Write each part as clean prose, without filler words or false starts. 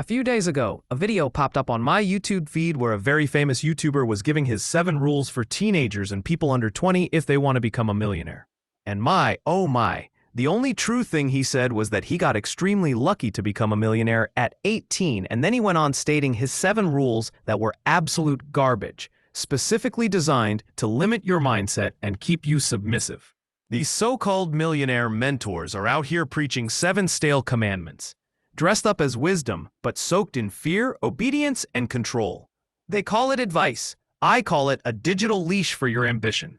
few days ago, a video popped up on my YouTube feed where a very famous YouTuber was giving his 7 rules for teenagers and people under 20 if they want to become a millionaire. And oh my, the only true thing he said was that he got extremely lucky to become a millionaire at 18, and then he went on stating his 7 rules that were absolute garbage, specifically designed to limit your mindset and keep you submissive. These so-called millionaire mentors are out here preaching 7 stale commandments, dressed up as wisdom, but soaked in fear, obedience, and control. They call it advice. I call it a digital leash for your ambition.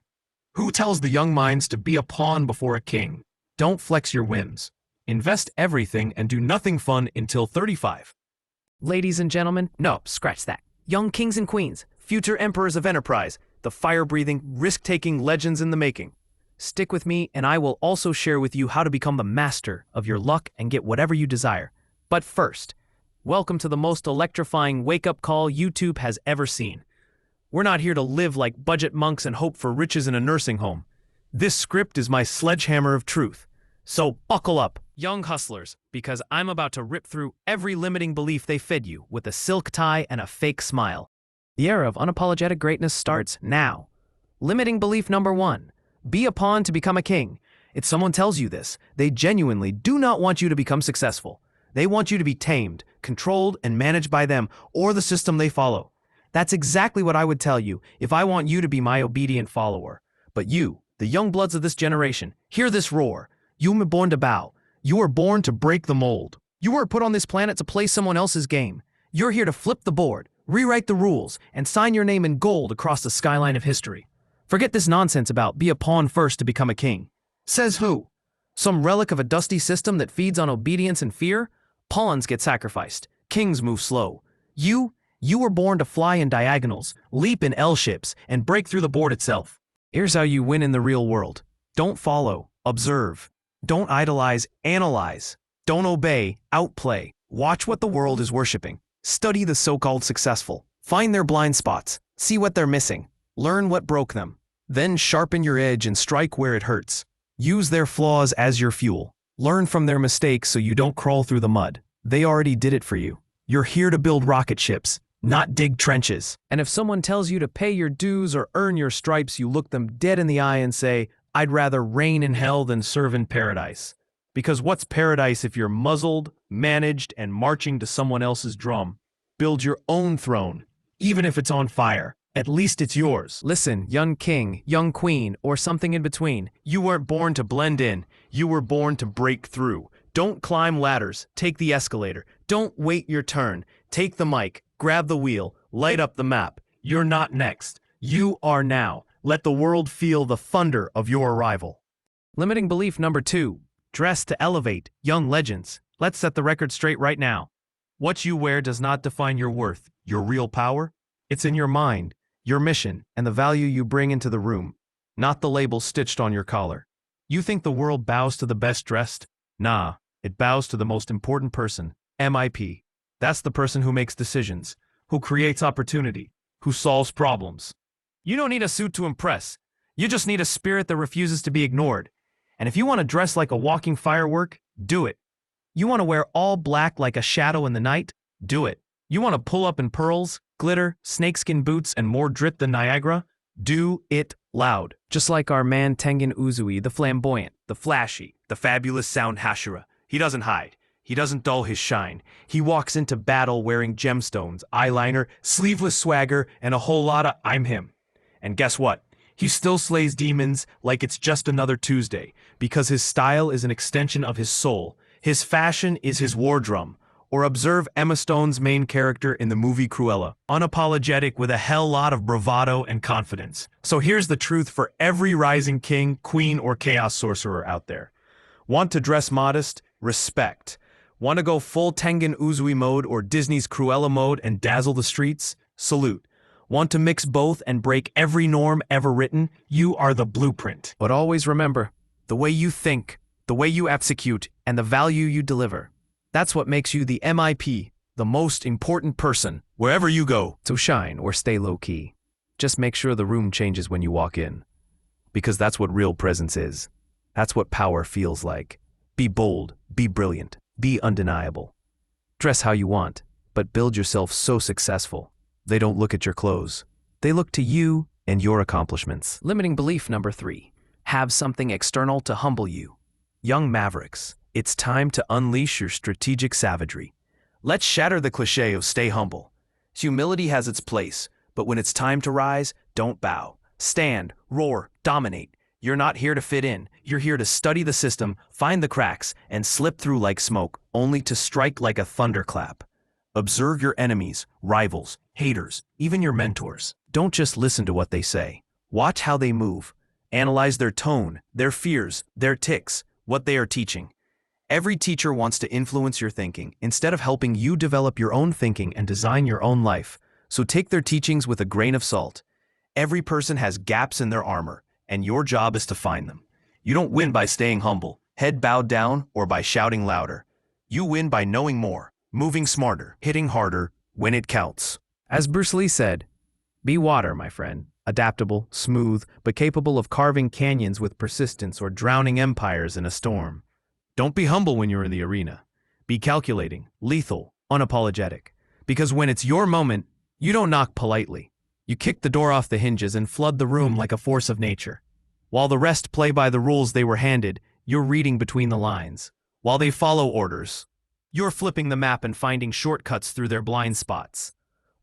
Who tells the young minds to be a pawn before a king? Don't flex your whims. Invest everything and do nothing fun until 35. Ladies and gentlemen, no, scratch that. Young kings and queens, Future emperors of enterprise, the fire-breathing, risk-taking legends in the making. Stick with me and I will also share with you how to become the master of your luck and get whatever you desire. But first, welcome to the most electrifying wake-up call YouTube has ever seen. We're not here to live like budget monks and hope for riches in a nursing home. This script is my sledgehammer of truth. So buckle up, young hustlers, because I'm about to rip through every limiting belief they fed you with a silk tie and a fake smile. The era of unapologetic greatness starts now. Limiting belief number 1. Be a pawn to become a king. If someone tells you this, they genuinely do not want you to become successful. They want you to be tamed, controlled, and managed by them or the system they follow. That's exactly what I would tell you if I want you to be my obedient follower. But you, the young bloods of this generation, hear this roar. You were born to bow. You were born to break the mold. You were put on this planet to play someone else's game. You're here to flip the board, rewrite the rules, and sign your name in gold across the skyline of history. Forget this nonsense about be a pawn first to become a king. Says who? Some relic of a dusty system that feeds on obedience and fear? Pawns get sacrificed. Kings move slow. You were born to fly in diagonals, leap in L-shapes, and break through the board itself. Here's how you win in the real world. Don't follow, observe. Don't idolize, analyze. Don't obey, outplay. Watch what the world is worshiping. Study the so-called successful. Find their blind spots. See what they're missing. Learn what broke them. Then sharpen your edge and strike where it hurts. Use their flaws as your fuel. Learn from their mistakes so you don't crawl through the mud. They already did it for you. You're here to build rocket ships, not dig trenches. And if someone tells you to pay your dues or earn your stripes, you look them dead in the eye and say, I'd rather reign in hell than serve in paradise. Because what's paradise if you're muzzled, managed, and marching to someone else's drum? Build your own throne, even if it's on fire. At least it's yours. Listen, young king, young queen, or something in between. You weren't born to blend in. You were born to break through. Don't climb ladders. Take the escalator. Don't wait your turn. Take the mic. Grab the wheel. Light up the map. You're not next. You are now. Let the world feel the thunder of your arrival. Limiting belief number 2. Dress to elevate. Young legends. Let's set the record straight right now. What you wear does not define your worth. Your real power? It's in your mind, your mission, and the value you bring into the room, not the label stitched on your collar. You think the world bows to the best dressed? Nah, it bows to the most important person, MIP. That's the person who makes decisions, who creates opportunity, who solves problems. You don't need a suit to impress. You just need a spirit that refuses to be ignored. And if you want to dress like a walking firework, do it. You want to wear all black like a shadow in the night? Do it. You want to pull up in pearls, glitter, snakeskin boots, and more drip than Niagara? Do it loud. Just like our man Tengen Uzui, the flamboyant, the flashy, the fabulous sound Hashira. He doesn't hide. He doesn't dull his shine. He walks into battle wearing gemstones, eyeliner, sleeveless swagger, and a whole lot of I'm him. And guess what? He still slays demons like it's just another Tuesday, because his style is an extension of his soul. His fashion is his war drum. Or observe Emma Stone's main character in the movie Cruella, unapologetic with a hell lot of bravado and confidence. So here's the truth for every rising king, queen, or chaos sorcerer out there. Want to dress modest? Respect. Want to go full Tengen Uzui mode or Disney's Cruella mode and dazzle the streets? Salute. Want to mix both and break every norm ever written? You are the blueprint. But always remember, the way you think, the way you execute, and the value you deliver. That's what makes you the MIP, the most important person, wherever you go. So shine or stay low-key. Just make sure the room changes when you walk in. Because that's what real presence is. That's what power feels like. Be bold, be brilliant, be undeniable. Dress how you want, but build yourself so successful. They don't look at your clothes. They look to you and your accomplishments. Limiting belief number 3. Have something external to humble you. Young Mavericks, it's time to unleash your strategic savagery. Let's shatter the cliché of stay humble. Humility has its place, but when it's time to rise, don't bow. Stand, roar, dominate. You're not here to fit in. You're here to study the system, find the cracks, and slip through like smoke, only to strike like a thunderclap. Observe your enemies, rivals, haters, even your mentors. Don't just listen to what they say. Watch how they move. Analyze their tone, their fears, their tics, what they are teaching. Every teacher wants to influence your thinking instead of helping you develop your own thinking and design your own life. So take their teachings with a grain of salt. Every person has gaps in their armor, and your job is to find them. You don't win by staying humble, head bowed down, or by shouting louder. You win by knowing more, moving smarter, hitting harder when it counts. As Bruce Lee said, be water, my friend. Adaptable, smooth, but capable of carving canyons with persistence or drowning empires in a storm. Don't be humble when you're in the arena. Be calculating, lethal, unapologetic. Because when it's your moment, you don't knock politely. You kick the door off the hinges and flood the room like a force of nature. While the rest play by the rules they were handed, you're reading between the lines. While they follow orders, you're flipping the map and finding shortcuts through their blind spots.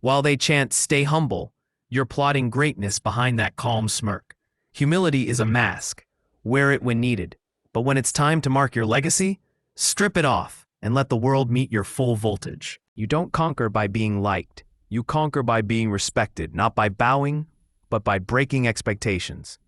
While they chant, stay humble, you're plotting greatness behind that calm smirk. Humility is a mask. Wear it when needed. But when it's time to mark your legacy, strip it off and let the world meet your full voltage. You don't conquer by being liked. You conquer by being respected, not by bowing, but by breaking expectations.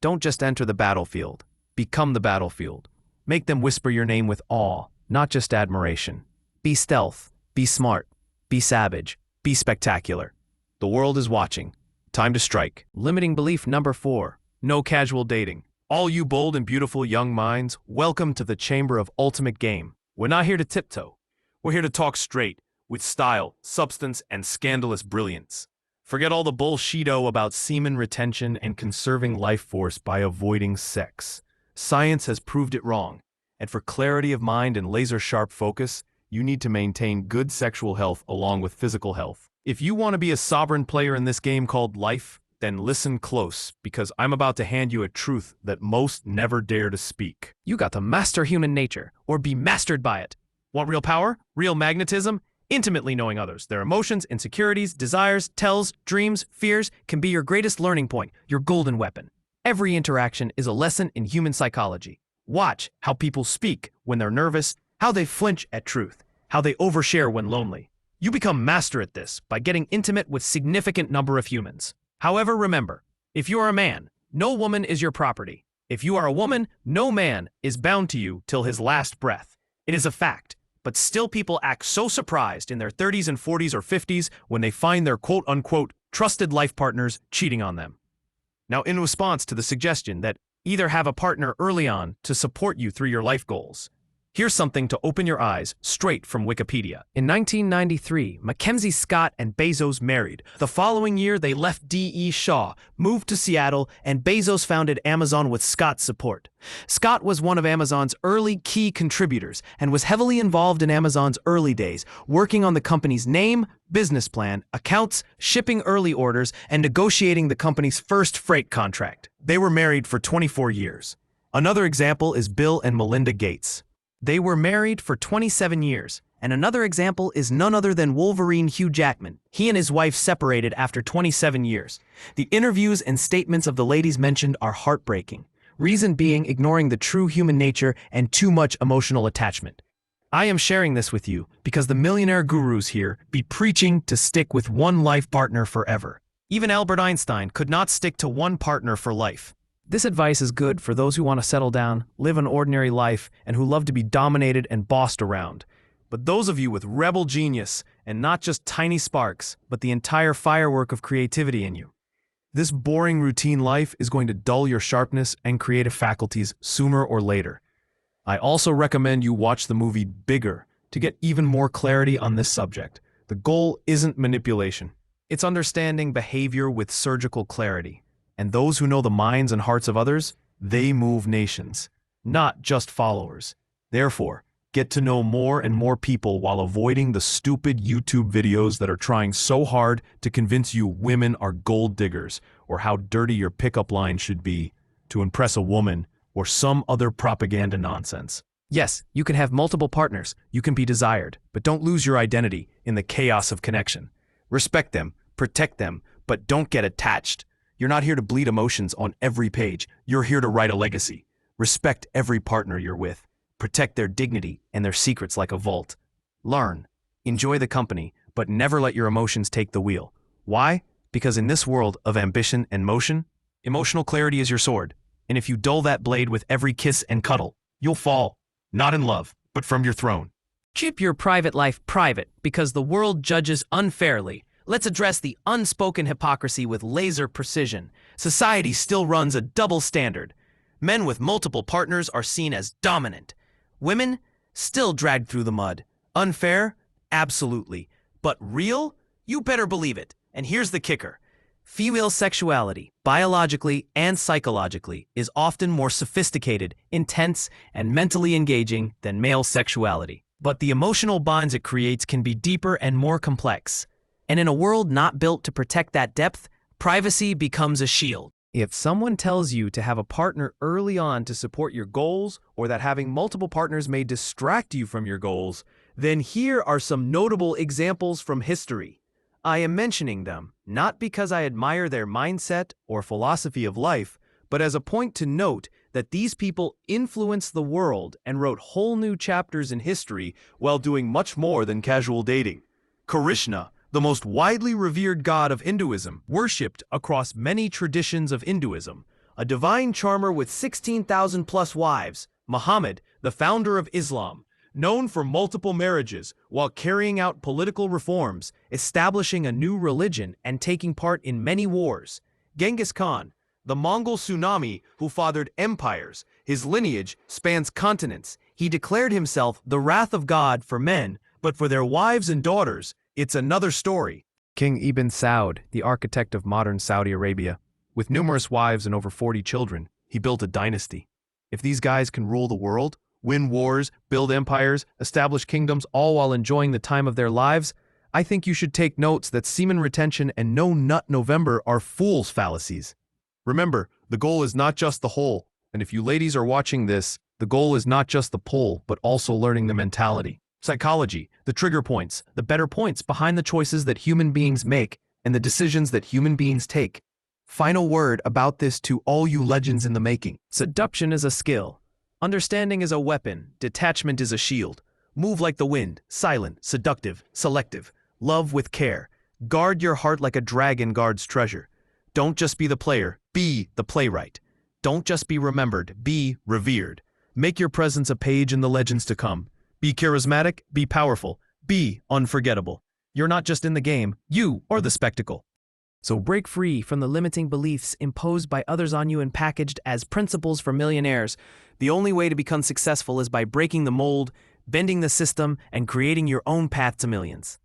Don't just enter the battlefield. Become the battlefield. Make them whisper your name with awe, not just admiration. Be stealth. Be smart. Be savage. Be spectacular. The world is watching. Time to strike. Limiting belief number 4. No casual dating. All you bold and beautiful young minds, welcome to the chamber of ultimate game. We're not here to tiptoe. We're here to talk straight, with style, substance, and scandalous brilliance. Forget all the bullshito about semen retention and conserving life force by avoiding sex. Science has proved it wrong, and for clarity of mind and laser-sharp focus, you need to maintain good sexual health along with physical health. If you want to be a sovereign player in this game called life, then listen close, because I'm about to hand you a truth that most never dare to speak. You got to master human nature, or be mastered by it. Want real power? Real magnetism? Intimately knowing others, their emotions, insecurities, desires, tells, dreams, fears can be your greatest learning point, your golden weapon. Every interaction is a lesson in human psychology. Watch how people speak when they're nervous, how they flinch at truth, how they overshare when lonely. You become master at this by getting intimate with significant number of humans. However, remember, if you are a man, no woman is your property. If you are a woman, no man is bound to you till his last breath. It is a fact, but still people act so surprised in their 30s and 40s or 50s when they find their quote-unquote trusted life partners cheating on them. Now, in response to the suggestion that either have a partner early on to support you through your life goals, here's something to open your eyes straight from Wikipedia. In 1993, Mackenzie Scott and Bezos married. The following year, they left D.E. Shaw, moved to Seattle, and Bezos founded Amazon with Scott's support. Scott was one of Amazon's early key contributors and was heavily involved in Amazon's early days, working on the company's name, business plan, accounts, shipping early orders, and negotiating the company's first freight contract. They were married for 24 years. Another example is Bill and Melinda Gates. They were married for 27 years, and another example is none other than Wolverine Hugh Jackman. He and his wife separated after 27 years. The interviews and statements of the ladies mentioned are heartbreaking, reason being ignoring the true human nature and too much emotional attachment. I am sharing this with you because the millionaire gurus here be preaching to stick with one life partner forever. Even Albert Einstein could not stick to one partner for life. This advice is good for those who want to settle down, live an ordinary life, and who love to be dominated and bossed around. But those of you with rebel genius, and not just tiny sparks, but the entire firework of creativity in you, this boring routine life is going to dull your sharpness and creative faculties sooner or later. I also recommend you watch the movie Bigger to get even more clarity on this subject. The goal isn't manipulation. It's understanding behavior with surgical clarity. And those who know the minds and hearts of others, they move nations, not just followers. Therefore, Get to know more and more people while avoiding the stupid YouTube videos that are trying so hard to convince you women are gold diggers or how dirty your pickup line should be to impress a woman or some other propaganda nonsense. Yes, you can have multiple partners, you can be desired, but don't lose your identity in the chaos of connection. Respect them, protect them, but don't get attached. You're not here to bleed emotions on every page. You're here to write a legacy. Respect every partner you're with. Protect their dignity and their secrets like a vault. Learn. Enjoy the company, but never let your emotions take the wheel. Why? Because in this world of ambition and motion, emotional clarity is your sword. And if you dull that blade with every kiss and cuddle, you'll fall. Not in love, but from your throne. Keep your private life private because the world judges unfairly. Let's address the unspoken hypocrisy with laser precision. Society still runs a double standard. Men with multiple partners are seen as dominant. Women still dragged through the mud. Unfair? Absolutely. But real? You better believe it. And here's the kicker. Female sexuality, biologically and psychologically, is often more sophisticated, intense, and mentally engaging than male sexuality. But the emotional bonds it creates can be deeper and more complex. And in a world not built to protect that depth, privacy becomes a shield. If someone tells you to have a partner early on to support your goals, or that having multiple partners may distract you from your goals, then here are some notable examples from history. I am mentioning them, not because I admire their mindset or philosophy of life, but as a point to note that these people influenced the world and wrote whole new chapters in history while doing much more than casual dating. Krishna, the most widely revered god of Hinduism, worshipped across many traditions of Hinduism, a divine charmer with 16,000 plus wives. Muhammad, the founder of Islam, known for multiple marriages while carrying out political reforms, establishing a new religion, and taking part in many wars. Genghis Khan, the Mongol tsunami who fathered empires. His lineage spans continents. He declared himself the wrath of God for men, but for their wives and daughters, it's another story. King Ibn Saud, the architect of modern Saudi Arabia, with numerous wives and over 40 children, he built a dynasty. If these guys can rule the world, win wars, build empires, establish kingdoms, all while enjoying the time of their lives, I think you should take notes that semen retention and no nut November are fool's fallacies. Remember, the goal is not just the hole, and if you ladies are watching this, the goal is not just the pull, but also learning the mentality, psychology, the trigger points, the better points behind the choices that human beings make and the decisions that human beings take. Final word about this to all you legends in the making. Seduction is a skill. Understanding is a weapon, detachment is a shield. Move like the wind, silent, seductive, selective. Love with care. Guard your heart like a dragon guards treasure. Don't just be the player, be the playwright. Don't just be remembered, be revered. Make your presence a page in the legends to come. Be charismatic, be powerful, be unforgettable. You're not just in the game, you are the spectacle. So break free from the limiting beliefs imposed by others on you and packaged as principles for millionaires. The only way to become successful is by breaking the mold, bending the system, and creating your own path to millions.